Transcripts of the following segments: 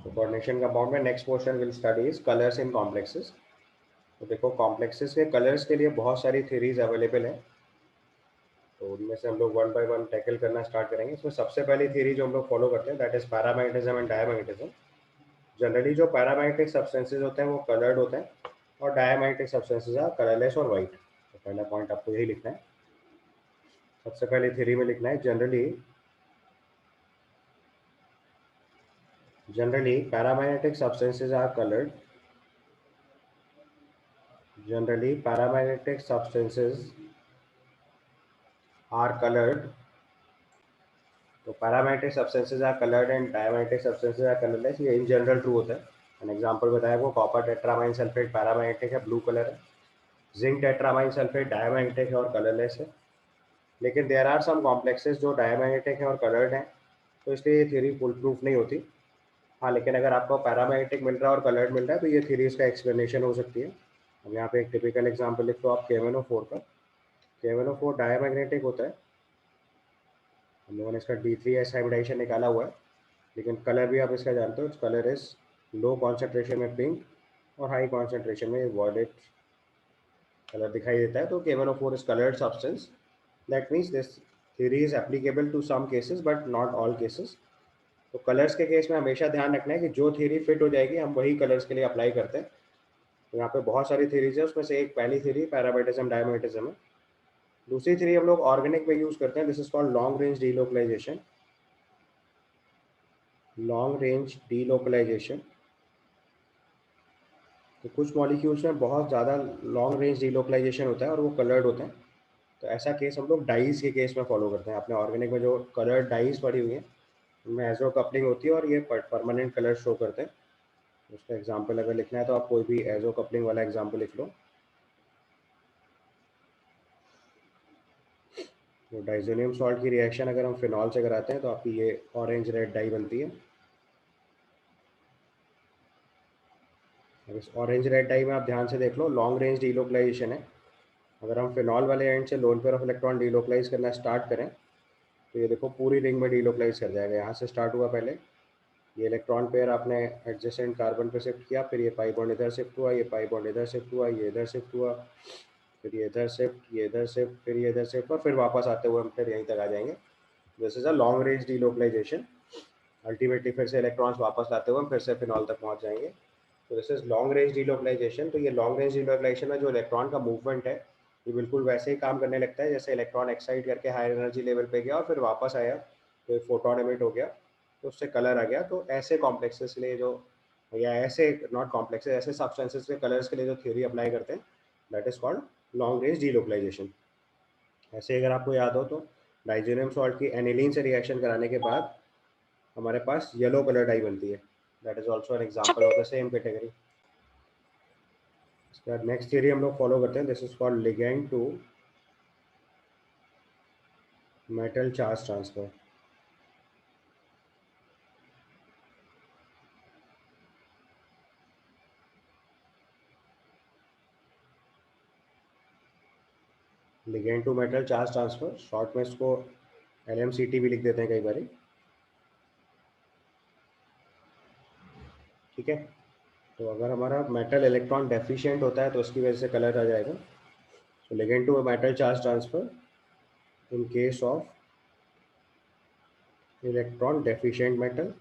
तो coordination compound में next portion will study is colours in complexes. तो देखो कॉम्प्लेक्सेस के कलर्स के लिए बहुत सारी थ्योरीज अवेलेबल है, तो उनमें से हम लोग वन बाय वन टैकल करना स्टार्ट करेंगे। इसमें सबसे पहली थ्योरी जो हम लोग फॉलो करते हैं that is paramagnetism and diamagnetism. Generally जो पैरामैग्नेटिक सब्सटेंसेज होते हैं वो कलर्ड होते हैं और डायमैग्नेटिक सब्सटेंसेज आर कलरलेस और वाइट। तो पहला पॉइंट आपको यही लिखना है। सबसे पहले थ्योरी में लिखना है generally paramagnetic substances are coloured. Generally paramagnetic substances are coloured. तो paramagnetic substances are coloured and diamagnetic substances are colourless, ये इन जनरल ट्रू होता है। एन एग्जांपल बताया वो कॉपर टेट्रामाइन सल्फेट पैरामैग्नेटिक है, ब्लू कलर है। जिंक टेट्रामाइन सल्फेट डायमैग्नेटिक है और कलरलेस है। लेकिन देयर आर सम कॉम्प्लेक्सेस जो डायमैग्नेटिक है और कलर्ड है, तो इसलिए ये थ्योरी फुल प्रूफ नहीं होती। हाँ, लेकिन अगर आपको पैरामैग्नेटिक मिल रहा है और कलर्ड मिल रहा है तो ये थ्योरी इसका एक्सप्लेनेशन हो सकती है। हम यहाँ पे एक टिपिकल एग्जाम्पल लिख लो आप KMnO4 का। KMnO4 डायमैग्नेटिक होता है, हम लोगों ने इसका D3S हाइब्रिडाइजेशन निकाला हुआ है, लेकिन कलर भी आप इसका जानते हो, कलर इज लो कॉन्सेंट्रेशन में पिंक और हाई कॉन्सेंट्रेशन में वॉयलेट कलर दिखाई देता है। तो KMnO4 is coloured substance. That means this theory is applicable to some cases but not all cases. तो कलर्स के केस में हमेशा ध्यान रखना है कि जो थ्योरी फिट हो जाएगी हम वही कलर्स के लिए अप्लाई करते हैं। तो यहाँ पे बहुत सारी थ्योरीज है, उसमें से एक पहली थ्योरी पैरामैग्नेटिज्म डायमैग्नेटिज्म है। दूसरी थ्योरी हम लोग ऑर्गेनिक में यूज करते हैं, this is called long range delocalisation. Long range delocalisation. तो कुछ मॉलिक्यूल्स में बहुत ज़्यादा लॉन्ग रेंज डीलोकलाइजेशन होता है और वो कलर्ड होते हैं। तो ऐसा केस हम लोग डाइज के केस में फॉलो करते हैं। अपने ऑर्गेनिक में जो कलर्ड डाइज पड़ी हुई हैं उनमें एजो कपलिंग होती है और ये परमानेंट कलर शो करते हैं। उसका एग्जाम्पल अगर लिखना है तो आप कोई भी एजो कपलिंग वाला एग्जाम्पल लिख लो। तो डाइजोनियम सॉल्ट की रिएक्शन अगर हम फिनॉल से कराते हैं तो आपकी ये ऑरेंज रेड डाई बनती है। अब इस ऑरेंज रेड डाई में आप ध्यान से देख लो, लॉन्ग रेंज डीलोकलाइजेशन है। अगर हम फिनॉल वाले एंड से lone pair of electron delocalise करना स्टार्ट करें तो ये देखो पूरी रिंग में डीलोकलाइज कर जाएगा। यहाँ से स्टार्ट हुआ पहले, ये इलेक्ट्रॉन पेयर आपने एडजेसेंट कार्बन पे शिफ्ट किया, फिर ये पाई बॉन्ड इधर शिफ्ट हुआ, ये पाई बॉन्ड इधर शिफ्ट हुआ, ये इधर शिफ्ट हुआ, फिर ये इधर शिफ्ट, ये इधर शिफ्ट, फिर ये इधर शिफ्ट, और फिर वापस आते हुए हम फिर यहीं तक आ जाएंगे। This is a long range delocalisation. Ultimately फिर से इलेक्ट्रॉन्स वापस लाते हुए हम फिर से फिनॉल तक पहुंच जाएंगे। तो this is long range delocalisation. तो ये लॉन्ग रेंज डीलोकलाइजेशन में जो इलेक्ट्रॉन का मूवमेंट है ये बिल्कुल वैसे ही काम करने लगता है जैसे इलेक्ट्रॉन एक्साइट करके हायर एनर्जी लेवल पे गया और फिर वापस आया तो एक फोटोन एमिट हो गया तो उससे कलर आ गया। तो ऐसे कॉम्प्लेक्सेस के लिए जो, या ऐसे नॉट कॉम्प्लेक्सेस, ऐसे सब्सटेंसेस के कलर्स के लिए जो थ्योरी अप्लाई करते हैं that is called long range delocalisation. ऐसे अगर आपको याद हो तो डाइजेनियम सॉल्ट की एनिलीन से रिएक्शन कराने के बाद हमारे पास येलो कलर डाई बनती है। That is also an example of the same category. इसके बाद नेक्स्ट थ्योरी हम लोग फॉलो करते हैं, this is called ligand to metal charge transfer. Ligand to metal charge transfer, short में इसको LMCT भी लिख देते हैं कई बार। ठीक है, तो अगर हमारा मेटल इलेक्ट्रॉन डेफिशिएंट होता है तो उसकी वजह से कलर आ जाएगा। So ligand to metal charge transfer in case of electron deficient metal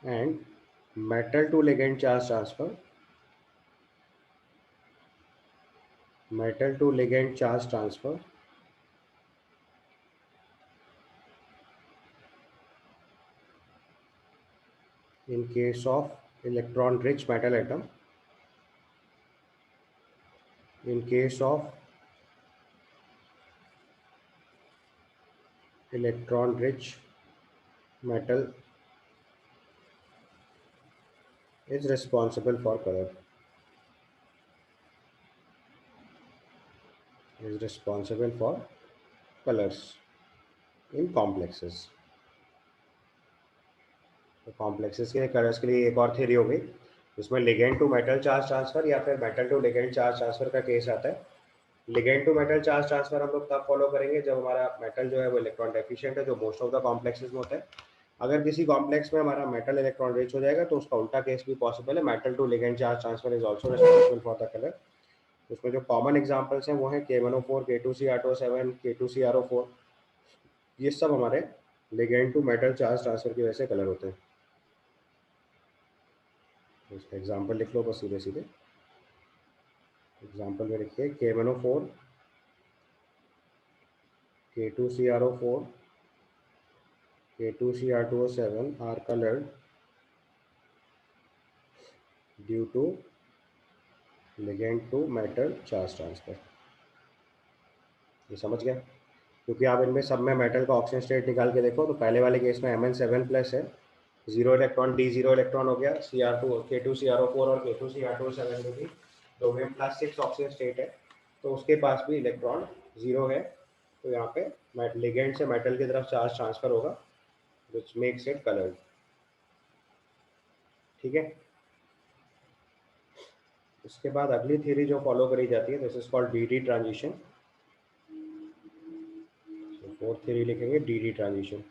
and metal to ligand charge transfer, metal to ligand charge transfer in case of electron rich metal atom, in case of electron rich metal is responsible for color, is responsible for colors in complexes। तो complexes के colours के लिए एक और theory हो गई, इसमें ligand to metal charge transfer या फिर metal to ligand charge transfer का केस आता है। Ligand to metal charge transfer हम लोग तब फॉलो करेंगे जब हमारा मेटल जो है वो इलेक्ट्रॉन डेफिशिएंट है, जो मोस्ट ऑफ द कॉम्प्लेक्सेस में होता है। अगर किसी कॉम्प्लेक्स में हमारा मेटल इलेक्ट्रॉन रिच हो जाएगा तो उसका उल्टा केस भी पॉसिबल है, metal to ligand charge transfer is also responsible for the colour. उसमें जो कॉमन एग्जांपल्स हैं वो है K1O4, K2CR2O7, K2CrO4, ये सब हमारे ligand to metal charge transfer की वजह से कलर होते हैं। इसका एग्जाम्पल लिख लो बस सीधे सीधे। एग्जाम्पल में लिखिए K1O4, K2CrO4, K2CR2O7 are colored due to ligand to metal charge transfer। ये समझ गया? क्योंकि आप इनमें सब में मेटल का ऑक्सीजन स्टेट निकाल के देखो तो पहले वाले केस में Mn7+ है, 0 इलेक्ट्रॉन D0 इलेक्ट्रॉन हो गया, K2CrO4 और K2CR2O7 में भी Br+6 ऑक्सीजन स्टेट है, तो उसके पास भी इलेक्ट्रॉन 0 है, तो यहाँ पे लिगेंड से मेटल की तरफ चार्ज ट्रांसफर होगा विच मेक्स इट कलर्ड। ठीक है। इसके बाद अगली थ्योरी जो फॉलो करी जाती है this is called D transition. Fourth theory लिखेंगे डी ट्रांजिशन।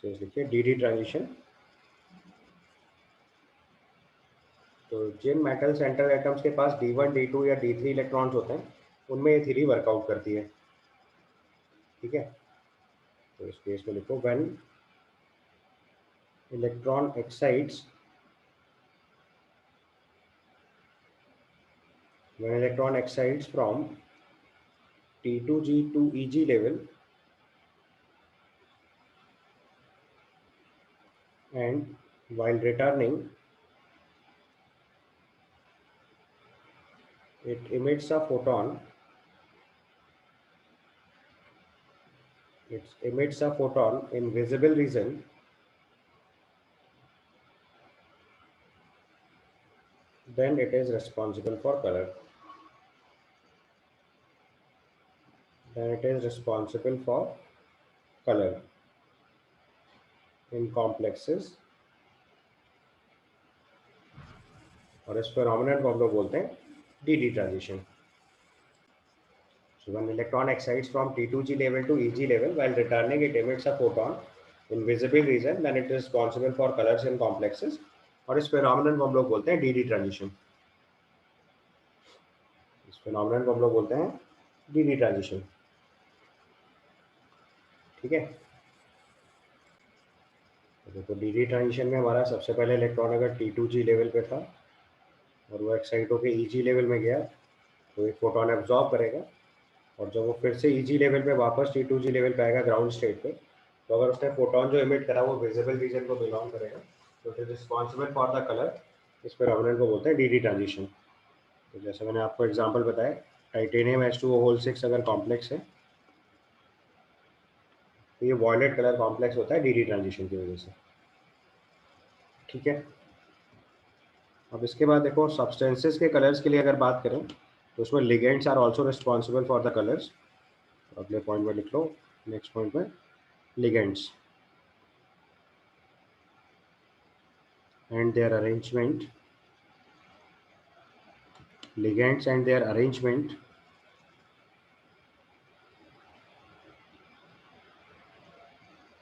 लिखिए डी ट्रांजिशन। तो जिन मेटल सेंटर एटम्स के पास D1, D2 या D3 इलेक्ट्रॉन्स होते हैं उनमें ये थ्योरी वर्कआउट करती है। ठीक है। तो इस केस में लिखो when electron excites from T2G to EG level and while returning it emits a photon. It emits a photon in visible region, then it is responsible for color. Then it is responsible for color in complexes, और इस phenomenon को हम लोग बोलते हैं D transition. So when electron excites from T2G level to EG level, while returning it emits a photon in visible region, then it is responsible for colors in complexes, और इस phenomenon को हम लोग बोलते हैं डी ट्रांजिशन। इस phenomenon को हम लोग बोलते हैं डी ट्रांजिशन। ठीक है। तो देखो डी ट्रांजिशन में हमारा सबसे पहले इलेक्ट्रॉन अगर T2G लेवल पे था और वो एक्साइट होकर EG लेवल में गया तो एक फोटोन एब्जॉर्ब करेगा, और जब वो फिर से EG लेवल पे वापस T2G लेवल पे आएगा ग्राउंड स्टेट पे, तो अगर उसने फोटोन जो इमिट करा वो विजिबल रीजन को बिलोंग करेगा तो it is responsible for the colour. इस फेनोमेनन को बोलते हैं डी ट्रांजिशन। तो जैसे मैंने आपको एग्जांपल बताया, टाइटेनियम H2O6 अगर कॉम्प्लेक्स है तो ये वॉयलेट कलर कॉम्प्लेक्स होता है डी ट्रांजिशन की वजह से। ठीक है। अब इसके बाद देखो सब्सटेंसेस के कलर्स के लिए अगर बात करें तो उसमें ligands are also responsible for the colours. अगले पॉइंट में लिख लो, नेक्स्ट पॉइंट में ligands and their arrangement, ligands and their arrangement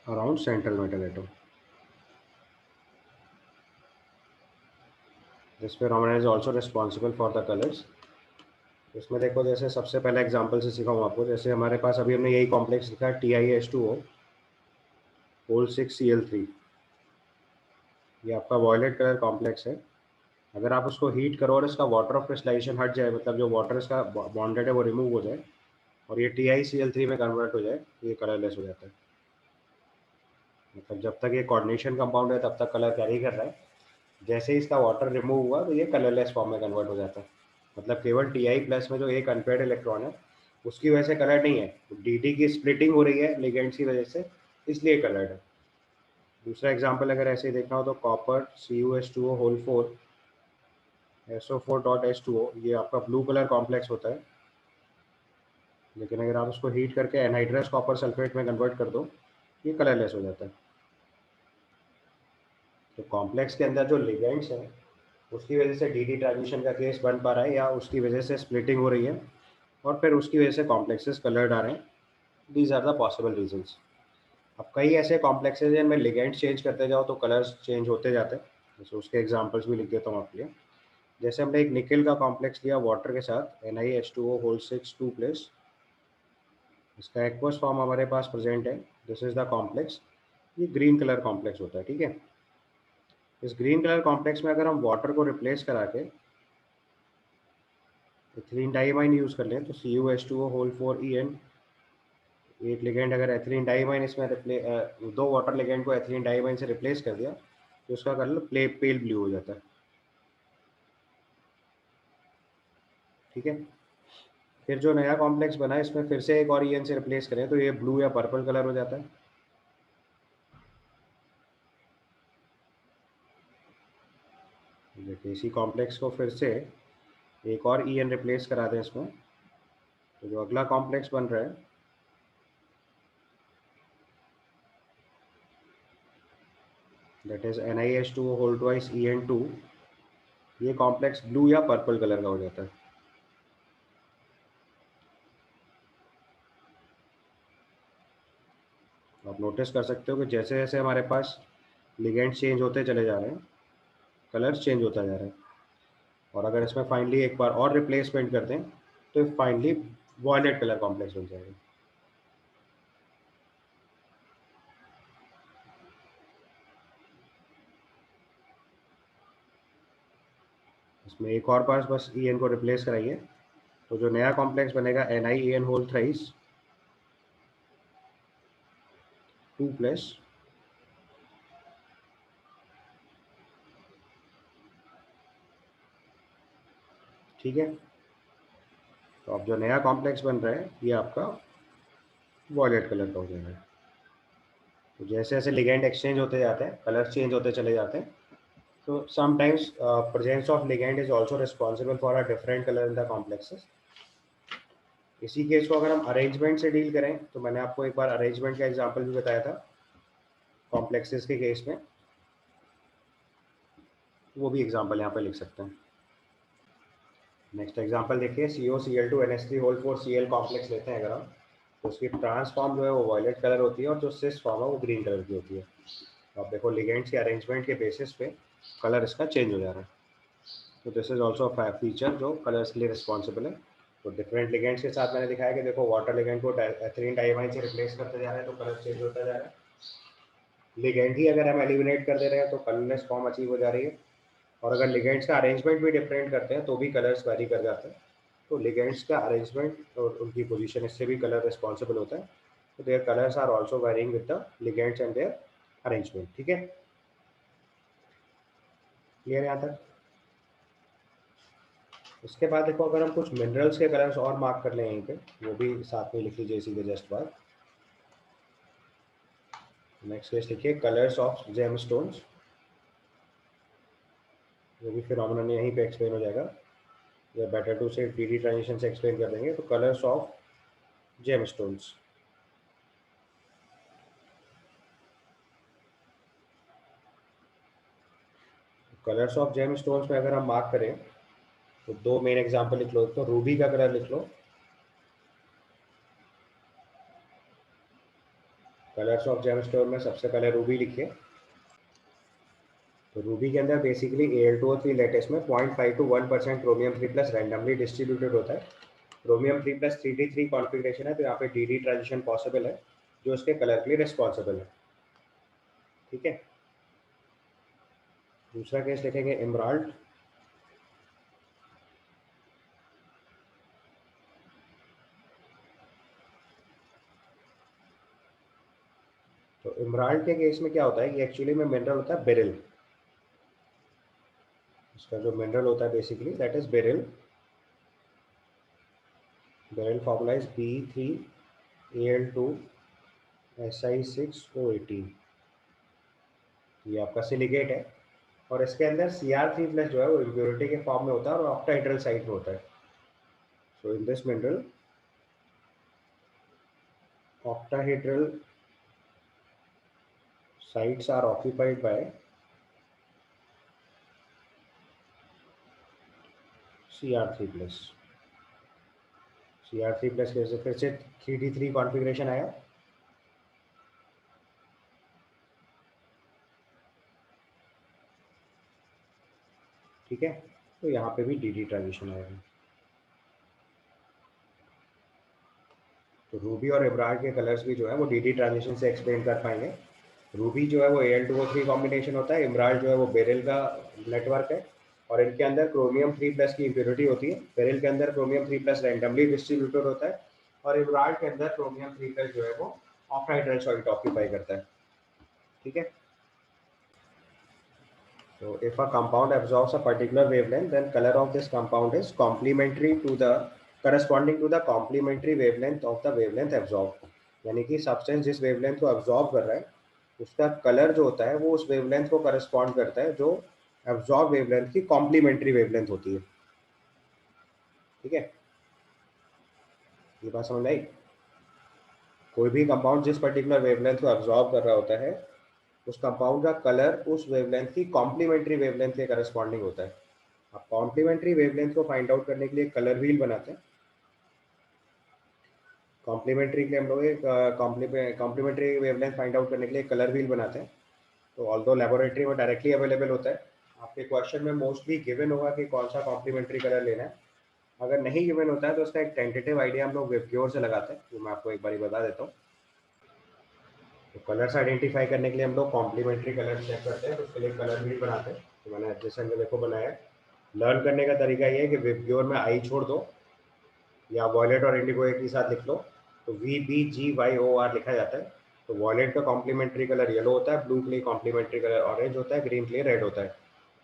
around central metal atom. This phenomenon is also responsible for the colors। इसमें देखो जैसे सबसे पहले एग्जांपल से सिखाऊँ आपको, जैसे हमारे पास अभी हमने यही कॉम्प्लेक्स लिखा है TiH2O होल 6Cl3, ये आपका वॉयलेट कलर कॉम्प्लेक्स है। अगर आप उसको हीट करो और इसका वाटर ऑफ क्रिस्टलाइजेशन हट जाए, मतलब जो वाटर इसका बॉन्डेड है वो रिमूव हो जाए और ये TiCl3 में कन्वर्ट हो जाए, ये कलरलेस हो जाता है। मतलब जब तक ये कोऑर्डिनेशन कंपाउंड है तब तक कलर कैरी कर रहा है, जैसे ही इसका वाटर रिमूव हुआ तो ये कलरलेस फॉर्म में कन्वर्ट हो जाता है। मतलब केवल Ti+ में जो एक अनपेयर्ड इलेक्ट्रॉन है उसकी वजह से कलर नहीं है, डी की स्प्लिटिंग हो रही है लिगेंड्स की वजह से, इसलिए कलर्ड है। दूसरा एग्जांपल अगर ऐसे देखना हो तो कॉपर CuH2O होल 4 SO4.H2O, ये आपका ब्लू कलर कॉम्प्लेक्स होता है, लेकिन अगर आप उसको हीट करके एनहाइड्रस कॉपर सल्फेट में कन्वर्ट कर दो ये कलरलेस हो जाता है। तो कॉम्प्लेक्स के अंदर जो लिगेंड्स हैं उसकी वजह से डी ट्रांजिशन का केस बन पा रहा है, या उसकी वजह से स्प्लिटिंग हो रही है, और फिर उसकी वजह से कॉम्प्लेक्सेस कलर्ड आ रहे हैं। These are the possible reasons. अब कई ऐसे कॉम्प्लेक्सेस हैं जिनमें लिगेंड चेंज करते जाओ तो कलर्स चेंज होते जाते हैं। जैसे उसके एग्जांपल्स भी लिख देता हूँ आपके लिए। जैसे हमने एक निकल का कॉम्प्लेक्स लिया वाटर के साथ NiH2O होल 6 2 प्लस। इसका एक्वस फॉर्म हमारे पास प्रेजेंट है। This is the complex. ये ग्रीन कलर कॉम्प्लेक्स होता है, ठीक है। इस ग्रीन कलर कॉम्प्लेक्स में अगर हम वाटर को रिप्लेस करा के एथिलीन डाइमाइन यूज कर लें तो CuH2O होल 4 En। एक लिगेंड अगर एथिलीन डाइमाइन इसमें दो वाटर लिगेंड को एथिलीन डाइमाइन से रिप्लेस कर दिया तो उसका कलर पेल ब्लू हो जाता है, ठीक है। फिर जो नया कॉम्प्लेक्स बना है इसमें फिर से एक और En से रिप्लेस करें तो ये ब्लू या पर्पल कलर हो जाता है। देखिए इसी कॉम्प्लेक्स को फिर से एक और En रिप्लेस करा दें इसमें तो जो अगला कॉम्प्लेक्स बन रहा है that is NiH2O whole twice En2। ये कॉम्प्लेक्स ब्लू या पर्पल कलर का हो जाता है। आप नोटिस कर सकते हो कि जैसे जैसे हमारे पास लिगेंड चेंज होते चले जा रहे हैं कलर्स चेंज होता जा रहा है। और अगर इसमें फाइनली एक बार और रिप्लेसमेंट करते हैं तो फाइनली वॉयलेट कलर कॉम्प्लेक्स बन जाएगा। इसमें एक और बार बस En को रिप्लेस कराइए तो जो नया कॉम्प्लेक्स बनेगा NiEn होल थ्राइस 2 प्लस। ठीक है, तो अब जो नया कॉम्प्लेक्स बन रहा है ये आपका वॉयलेट कलर का हो जाएगा। तो जैसे जैसे लिगेंड एक्सचेंज होते जाते हैं कलर चेंज होते चले जाते हैं। तो sometimes presence of ligand is also responsible for a different colour in the complexes. इसी केस को अगर हम अरेंजमेंट से डील करें तो मैंने आपको एक बार अरेंजमेंट का एग्जांपल भी बताया था कॉम्प्लेक्सेस के केस में, वो भी एग्जांपल यहाँ पे लिख सकते हैं। नेक्स्ट एग्जांपल देखिए COCl2NH3 होल 4 Cl कॉम्प्लेक्स लेते हैं अगर हम तो उसकी ट्रांसफॉर्म जो है वो वॉयलेट कलर होती है और जो सिस फॉर्म है वो ग्रीन कलर की होती है। तो आप देखो लिगेंड्स के अरेंजमेंट के बेसिस पे कलर इसका चेंज हो जा रहा है। तो दिस इज ऑल्सो फीचर जो कलर्स के लिए रिस्पॉन्सिबल है। तो डिफरेंट लिगेंड्स के साथ मैंने दिखाया कि देखो वाटर लिगेंड को एथिलीन डाइमाइन से रिप्लेस करते जा रहे हैं तो कलर चेंज होता जा रहा है। लिगेंड ही अगर हम एलिमिनेट कर दे रहे हैं तो कलरलेस फॉर्म अचीव हो जा रही है। और अगर लिगेंड्स का अरेंजमेंट भी डिफरेंट करते हैं तो भी कलर्स वेरी कर जाते हैं। तो लिगेंड्स का अरेंजमेंट और उनकी पोजीशन इससे भी कलर रिस्पॉन्सिबल होता है। तो their colours are also varying with the ligands and their arrangement, ठीक है। क्लियर यहाँ तक। उसके बाद देखो अगर हम कुछ मिनरल्स के कलर्स और मार्क कर लें यहीं पे वो भी साथ में लिख लीजिए इसी के जस्ट बाद। नेक्स्ट केस लिखिए कलर्स ऑफ जेमस्टोन्स। वो भी फिनोमेनन यहीं पे एक्सप्लेन हो जाएगा या बेटर टू से 3D ट्रांजिशन से एक्सप्लेन कर देंगे। तो colours of gemstones. Colours of gemstones में अगर हम मार्क करें तो दो मेन एग्जांपल लिख लो। तो रूबी का कलर लिख लो। कलर्स ऑफ जेमस्टोन में सबसे पहले रूबी लिखिए। तो रूबी के अंदर बेसिकली Al2O3 लेटेस्ट में 0.5 to 1% chromium 3 plus randomly distributed होता है। क्रोमियम 3 प्लस 3D3 कॉन्फ़िगरेशन है तो यहाँ पे DD ट्रांजिशन पॉसिबल है जो इसके कलर के लिए रिस्पॉन्सिबल है, ठीक है। दूसरा केस देखेंगे एमराल्ड। तो एमराल्ड के केस में क्या होता है कि एक्चुअली में मिनरल होता है बेरिल। इसका जो मिनरल होता है basically that is beryl. Beryl formula is Be3Al2Si6O18। ये आपका सिलिकेट है और इसके अंदर Cr3 प्लस जो है वो इम्प्योरिटी के फॉर्म में होता है और ऑक्टाहेड्रल साइट में होता है। So in this mineral octahedral sites are occupied by Cr3 plus. CR3 plus फिर से 3D3 कॉन्फ़िगरेशन आया। ठीक है, तो यहाँ पे भी DD ट्रांजिशन आएगा। तो रूबी और एबरार्ड के कलर्स भी जो है वो DD ट्रांजिशन से एक्सप्लेन कर पाएंगे। रूबी जो है वो Al2O3 कॉम्बिनेशन होता है, एमराल्ड जो है वो बेरिल का नेटवर्क है, और इनके अंदर क्रोमियम 3 प्लस की इम्प्योरिटी होती है। बेरिल के अंदर क्रोमियम 3 प्लस रैंडमली डिस्ट्रीब्यूटेड होता है, और एमराल्ड के अंदर क्रोमियम 3 प्लस जो है वो ऑक्साइड सॉइट ऑक्यूपाई करता है। ठीक है, so if a compound absorbs a particular wavelength, then color of this compound is complementary to the corresponding to the complementary wavelength of the wavelength absorbed। यानी कि सब्सटेंस जिस वेवलेंथ को एब्जॉर्ब कर रहा है उसका कलर जो होता है वो उस वेवलेंथ को करस्पॉन्ड करता है जो एब्जॉर्ब वेवलेंथ की कॉम्प्लीमेंट्री वेवलेंथ होती है। ठीक है, ये बात समझ आई? कोई भी कंपाउंड जिस पर्टिकुलर वेवलेंथ को एब्जॉर्ब कर रहा होता है उस कंपाउंड का कलर उस वेवलेंथ की कॉम्प्लीमेंट्री वेवलेंथ के करस्पॉन्डिंग होता है। अब कॉम्प्लीमेंट्री वेवलेंथ को फाइंड आउट करने के लिए कलर व्हील बनाते हैं। कॉम्प्लीमेंट्री के लिए हम लोग एक कॉम्प्लीमेंट्री वेवलेंथ फाइंड आउट करने के लिए कलर व्हील बनाते हैं। तो ऑल्दो लेबोरेटरी में डायरेक्टली अवेलेबल होता है, आपके क्वेश्चन में मोस्टली गिवन होगा कि कौन सा कॉम्प्लीमेंट्री कलर लेना है। अगर नहीं गिवन होता है तो उसका एक टेंटेटिव आइडिया हम लोग वेबक्योर से लगाते हैं, जो मैं आपको एक बार बता देता हूँ। तो कलर्स आइडेंटिफाई करने के लिए हम लोग कॉम्प्लीमेंट्री कलर चेक करते हैं, तो उसके लिए कलर व्हील बनाते हैं। तो मैंने जैसे देखो बनाया है। लर्न करने का तरीका ये है कि वेबक्योर में आई छोड़ दो या वॉयलेट और इंडिगो एक ही साथ लिख लो, तो VBGYOR लिखा जाता है। तो वॉयलेट का कॉम्प्लीमेंट्री कलर येलो होता है, ब्लू के लिए कॉम्प्लीमेंट्री कलर ऑरेंज होता है, ग्रीन के लिए रेड होता है।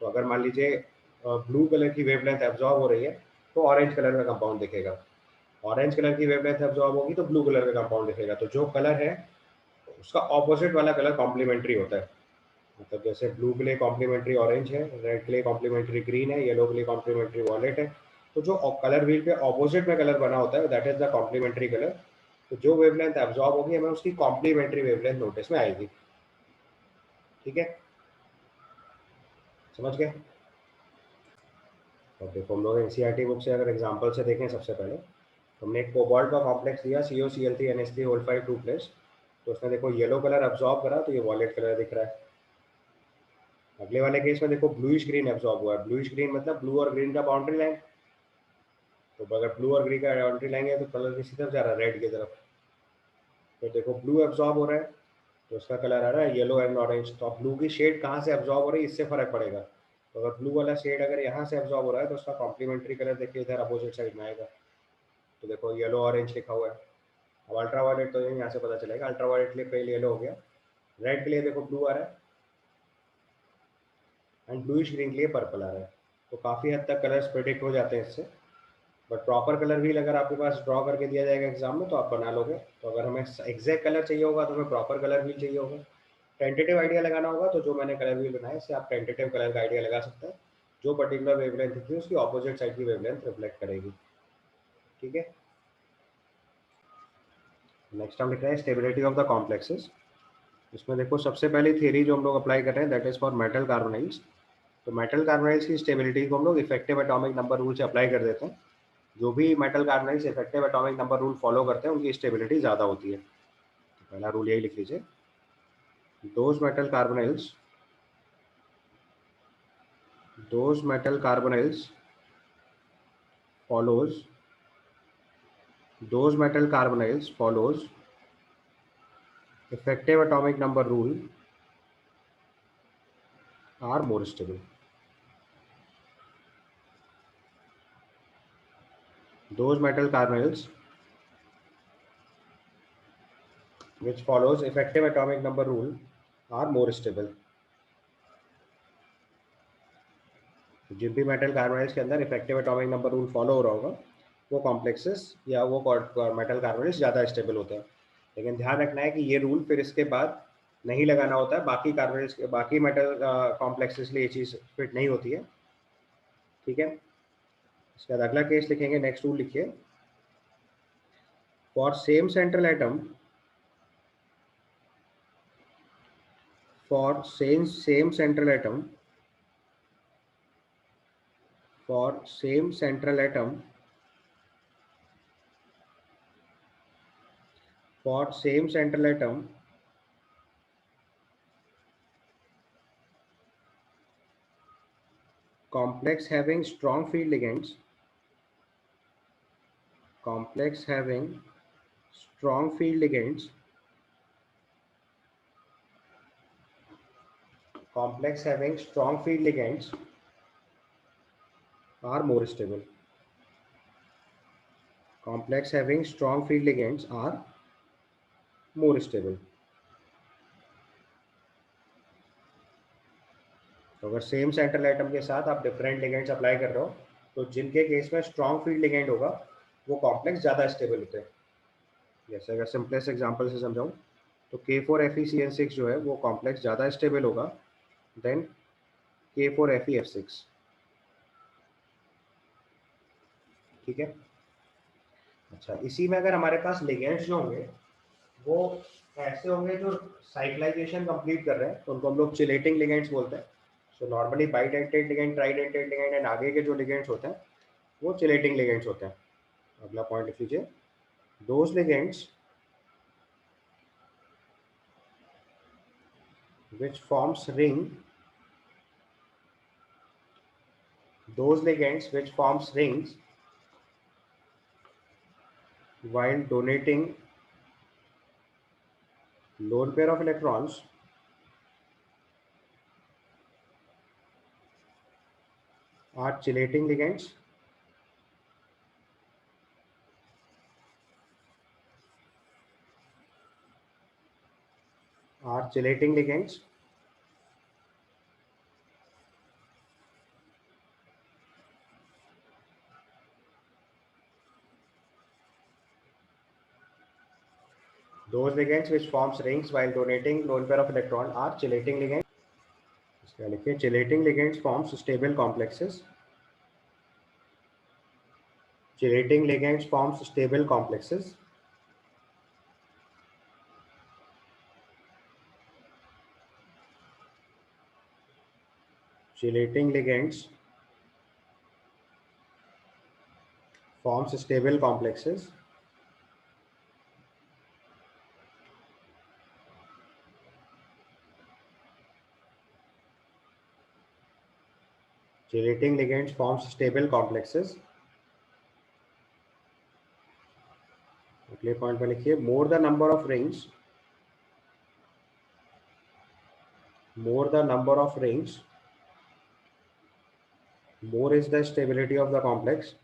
तो अगर मान लीजिए ब्लू कलर की वेवलेंथ एब्जॉर्ब हो रही है तो ऑरेंज कलर का कंपाउंड दिखेगा, ऑरेंज कलर की वेवलेंथ एब्जॉर्ब होगी तो ब्लू कलर का कंपाउंड दिखेगा। तो जो कलर है उसका ऑपोजिट वाला कलर कॉम्प्लीमेंट्री होता है। मतलब जैसे ब्लू के लिए कॉम्प्लीमेंट्री ऑरेंज है, रेड के लिए कॉम्प्लीमेंट्री ग्रीन है, येलो के लिए कॉम्प्लीमेंट्री वॉलेट है। तो जो कलर व्हील पे ऑपोजिट में कलर बना होता है that is the complementary colour. तो जो वेवलेंथ एब्जॉर्ब होगी हमें उसकी कॉम्प्लीमेंट्री वेवलेंथ नोटिस में आएगी। ठीक है, समझ गए? और देखो हम लोग एनसीईआरटी बुक से अगर एग्जांपल से देखें, सबसे पहले तो हमने एक कोबाल्ट का कॉम्प्लेक्स लिया COCl3NH3 2 प्लस। तो उसने देखो येलो कलर एब्जॉर्ब करा तो ये वॉलेट कलर दिख रहा है। अगले वाले केस में देखो ब्लूइश ग्रीन एब्जॉर्ब हुआ है। ब्लूइश ग्रीन मतलब ब्लू और ग्रीन का बाउंड्री लाइन। तो अगर ब्लू और ग्रीन का बाउंड्री लाइन है तो कलर किसी तरफ जा रहा है, रेड की तरफ। तो देखो ब्लू एब्जॉर्ब हो रहा है तो उसका कलर आ रहा है येलो एंड ऑरेंज। तो अब ब्लू की शेड कहाँ से एब्जॉर्ब हो रही है इससे फर्क पड़ेगा। तो अगर ब्लू वाला शेड अगर यहाँ से एब्जॉर्ब हो रहा है तो उसका कॉम्प्लीमेंट्री कलर देखिए इधर अपोजिट साइड में आएगा। तो देखो येलो ऑरेंज लिखा हुआ है। अब अल्ट्रा वायलेट तो यहाँ से पता चलेगा, अल्ट्रा वायलेट के लिए पहले येलो हो गया, रेड के लिए देखो ब्लू आ रहा है, एंड ब्लूइश ग्रीन के लिए पर्पल आ रहा है। तो काफ़ी हद तक कलर्स प्रिडिक्ट हो जाते हैं इससे। बट प्रॉपर कलर व्हील अगर आपके पास ड्रॉ करके दिया जाएगा एग्जाम में तो आप बना लोगे। तो अगर हमें एग्जैक्ट कलर चाहिए होगा तो हमें प्रॉपर कलर व्हील चाहिए होगा। टेंटेटिव आइडिया लगाना होगा तो जो मैंने कलर व्हील बनाया इससे आप टेंटेटिव कलर का आइडिया लगा सकते हैं। जो पर्टिकुलर वेवलेंथ थी उसकी ऑपोजिट साइड की वेवलेंथ रिफ्लेक्ट करेगी। ठीक है, नेक्स्ट हम लिख रहे हैं स्टेबिलिटी ऑफ द कॉम्प्लेक्सेस। इसमें देखो सबसे पहली थियरी जो हम लोग अप्लाई कर रहे हैं that is for metal carbonyls. तो मेटल कार्बोनाइल्स की स्टेबिलिटी को हम लोग इफेक्टिव एटॉमिक नंबर रूल से अप्लाई कर देते हैं। जो भी metal carbonyls effective atomic number rule follow करते हैं उनकी स्टेबिलिटी ज़्यादा होती है। तो पहला रूल यही लिख लीजिए, those metal carbonyls follows those metal carbonyls follows effective atomic number rule are more stable। those metal carbonyls which follows effective atomic number rule are more stable। जिन भी मेटल कार्बोनाइल्स के अंदर effective atomic number rule follow हो रहा होगा वो complexes या वो metal carbonyls ज़्यादा स्टेबल होते हैं। लेकिन ध्यान रखना है कि ये रूल फिर इसके बाद नहीं लगाना होता है, बाकी कार्बोनाइल्स बाकी मेटल कॉम्प्लेक्सेस के लिए ये चीज़ फिट नहीं होती है। ठीक है, इसके बाद अगला केस लिखेंगे, नेक्स्ट रूल लिखिए, for same central atom for same central atom for same central atom for same central atom complex having strong field ligands, complex having strong field ligands, complex having strong field ligands are more stable. Complex having strong field ligands are more stable. तो अगर same central atom के साथ आप different ligands apply कर रहे हो तो जिनके केस में स्ट्रॉन्ग फील्ड लिगेंड होगा वो कॉम्प्लेक्स ज़्यादा स्टेबल होते हैं. जैसे अगर सिंपलेस्ट एग्जांपल से समझाऊं तो K4FeCN6 जो है वो कॉम्प्लेक्स ज़्यादा स्टेबल होगा देन K4FeF6. ठीक है. अच्छा, इसी में अगर हमारे पास लिगेंड्स जो होंगे वो ऐसे होंगे जो साइक्लाइजेशन कंप्लीट कर रहे हैं तो उनको हम लोग चिलेटिंग लिगेंड्स बोलते हैं. So normally bidentate ligand, ट्राइडेंटेड ligand and आगे के जो लिगेंड्स होते हैं वो चिलेटिंग लिगेंड्स होते हैं. अगला पॉइंट लिख लीजिए. Those ligands which forms ring, those ligands which forms rings while donating lone pair of electrons are chelating ligands. Are chelating ligands. Those ligands which forms rings while donating lone pair of electron are chelating ligands. इसका लिखिए chelating ligands forms stable complexes. Chelating ligands forms stable complexes. Chelating ligands forms stable complexes. Chelating ligands forms stable complexes. अगले point में लिखिए more the number of rings, more the number of rings, more is the stability of the complex.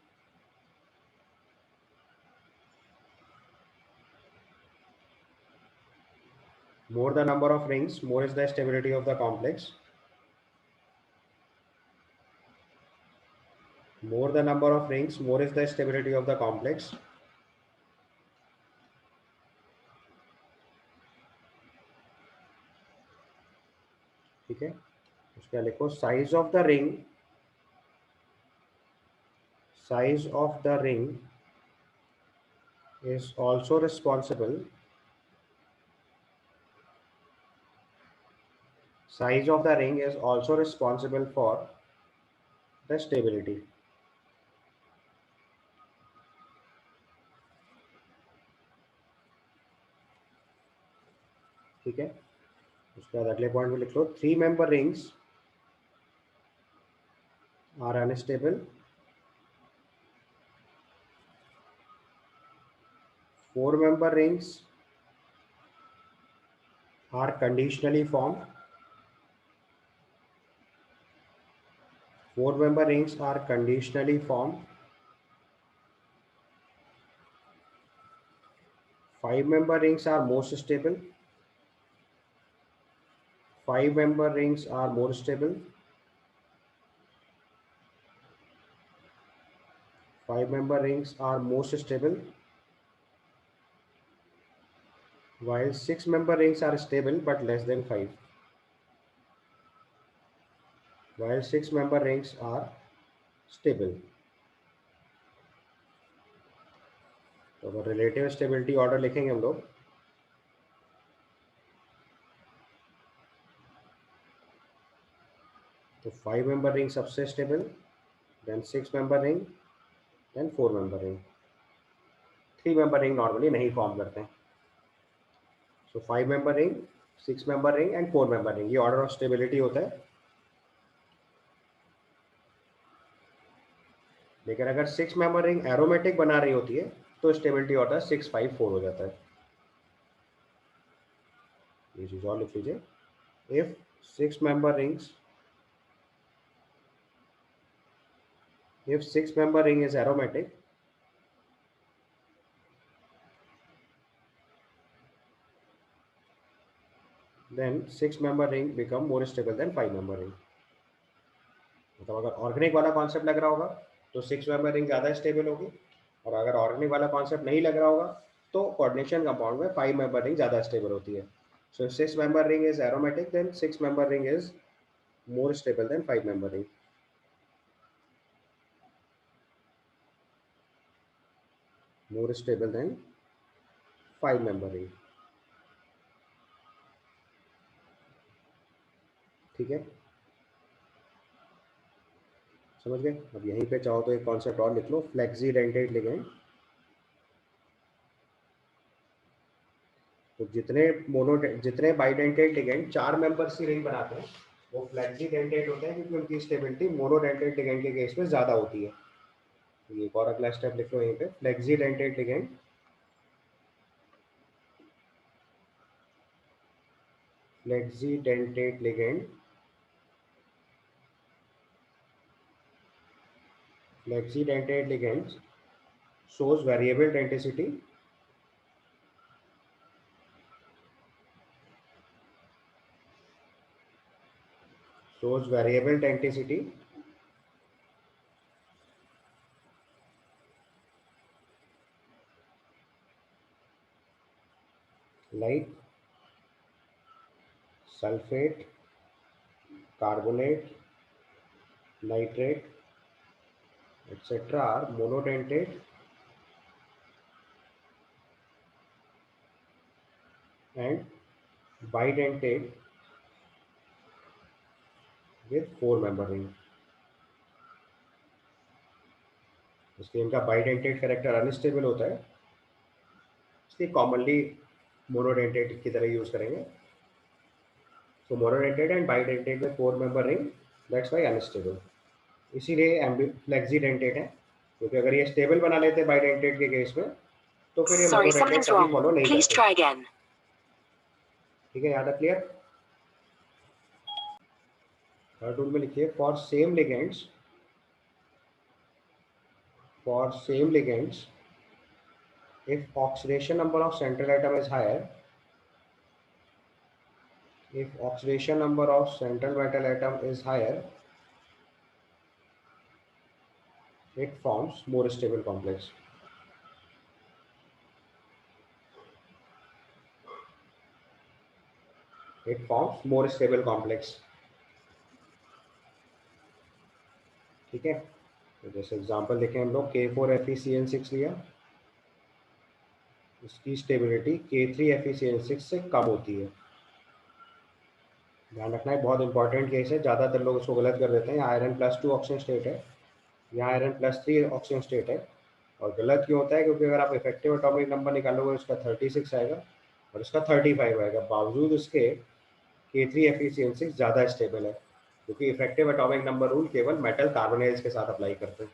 More the number of rings, more is the stability of the complex. More the number of rings, more is the stability of the complex. ठीक है. उसका लिखो size of the ring, size of the ring is also responsible, size of the ring is also responsible for the stability. ठीक है. उसके बाद अगले point में लिख लो 3 member rings are unstable, 4 member rings are conditionally formed, 4 member rings are conditionally formed, 5 member rings are most stable, 5 member rings are more stable, 5 member rings are most stable, while 6 member rings are stable but less than 5. While 6 member rings are stable. तो अगर relative stability order लिखेंगे हम लोग तो 5 member ring सबसे stable, then 6 member ring, then 4 member ring. 3 member ring normally नहीं form करते हैं. So 5 member ring, 6 member ring and 4 member ring, ये ऑर्डर ऑफ स्टेबिलिटी होता है। लेकिन अगर 6 मेंबर रिंग एरोमेटिक बना रही होती है तो स्टेबिलिटी ऑर्डर 654 हो जाता है। ये चीज और लिख लीजिए, if 6 member rings, if 6 member ring is aromatic, then 6 member ring become more stable than 5 member ring। मतलब अगर ऑर्गेनिक वाला कॉन्सेप्ट लग रहा होगा तो 6 मेंबर रिंग ज़्यादा स्टेबल होगी, और अगर ऑर्गेनिक वाला कॉन्सेप्ट नहीं लग रहा होगा तो कोऑर्डिनेशन कंपाउंड में 5 मेंबर रिंग ज़्यादा स्टेबल होती है। So 6 member ring is aromatic, then 6 member ring is more stable than 5 member ring। more stable than 5 member ring। ठीक है, समझ गए। अब यहीं पे चाहो तो एक कॉन्सेप्ट और लिख लो, फ्लेक्सी डेंटेट लिगेंड। तो जितने बाइडेंटेट लिगेंड 4 मेंबर्स की रिंग बनाते हैं वो फ्लेक्सी डेंटेट होते हैं, क्योंकि उनकी स्टेबिलिटी मोनोडेंटेट लिगेंड के केस में ज़्यादा होती है। तो ये एक और अगला स्टेप लिख लो यहीं पे, flexi dentate ligand, flexi dentate ligand, flexi dentate ligand shows variable denticity, shows variable denticity like sulfate, carbonate, nitrate, etc. are monodentate and bidentate with 4 member ring। इसलिए इनका बाइडेंटेट करेक्टर अनस्टेबल होता है, इसलिए commonly monodentate की तरह use करेंगे। तो monodentate and bidentate में 4 member ring, that's why unstable. इसीलिए फ्लेक्सी डेंटेट है, क्योंकि अगर ये स्टेबल बना लेते बाइडेंटेट के केस में तो फिर ये मोनोडेंटेट कभी फॉलो नहीं करते। ठीक है, यहाँ तक क्लियर। थर्ड रूल में लिखिए, for same ligands, for same ligands, if oxidation number of central atom is higher, if oxidation number of central metal atom is higher, it forms more stable complex। It forms more stable complex। ठीक है, तो जैसे example देखें हम लोग, K4FeCN6 लिया, इसकी stability K3FeCN6 से कम होती है। ध्यान रखना है, बहुत इंपॉर्टेंट केस है, ज़्यादातर लोग इसको गलत कर देते हैं। यहाँ आयरन +2 ऑक्सीजन स्टेट है, यहाँ आयरन +3 ऑक्सीजन स्टेट है। और गलत क्यों होता है, क्योंकि अगर आप इफेक्टिव एटॉमिक नंबर निकालोगे उसका 36 आएगा और इसका 35 आएगा, बावजूद उसके K3FeCN6 ज़्यादा स्टेबल है, क्योंकि इफेक्टिव एटॉमिक नंबर रूल केवल मेटल कार्बोनाइल्स के साथ अप्लाई करते हैं।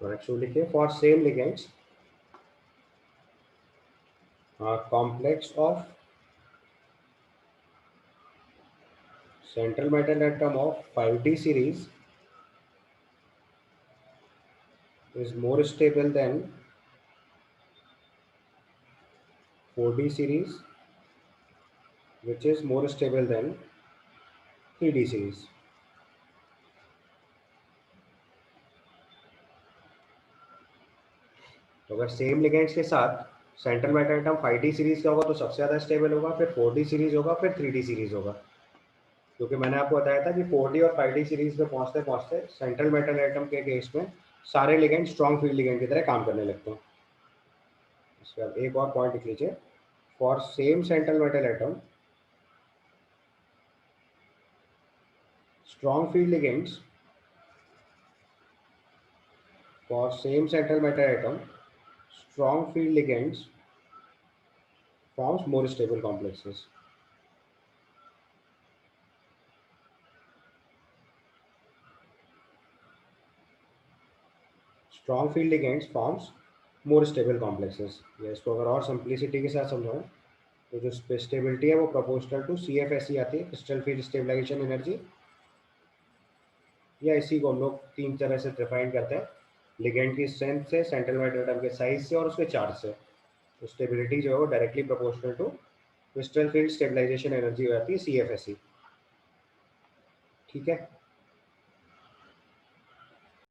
तो नेक्स्ट रूल लिखिए, for same ligands complex of central metal atom of 5d series is more stable than 4d series, which is more stable than 3d series। तो अगर same ligands के साथ central metal atom 5d series का होगा तो सबसे ज़्यादा stable होगा, फिर 4d सीरीज होगा, फिर 3d सीरीज होगा। क्योंकि मैंने आपको बताया था कि 4d और 5d सीरीज में पहुंचते पहुंचते सेंट्रल मेटल एटम के केस में सारे लिगेंड स्ट्रॉन्ग फील्ड लिगेंड की तरह काम करने लगते हैं। इसके बाद एक और पॉइंट लिख लीजिए, for same central metal atom strong field ligands for same central matter atom strong field ligands forms more stable complexes. Strong field ligands forms more stable complexes. या इसको अगर और सिंप्लिसिटी के साथ समझाऊं तो जो स्टेबिलिटी है वो प्रोपोर्शनल टू CFSE आती है, क्रिस्टल फील्ड स्टेबलाइजेशन एनर्जी, या इसी को हम लोग तीन तरह से डिफाइन करते हैं, लिगेंड की स्ट्रेंथ से, सेंट्रल मैटर एटम के साइज से और उसके चार्ज से। तो स्टेबिलिटी जो है वो directly proportional to crystal field stabilisation energy हो जाती है, CFSE। ठीक है।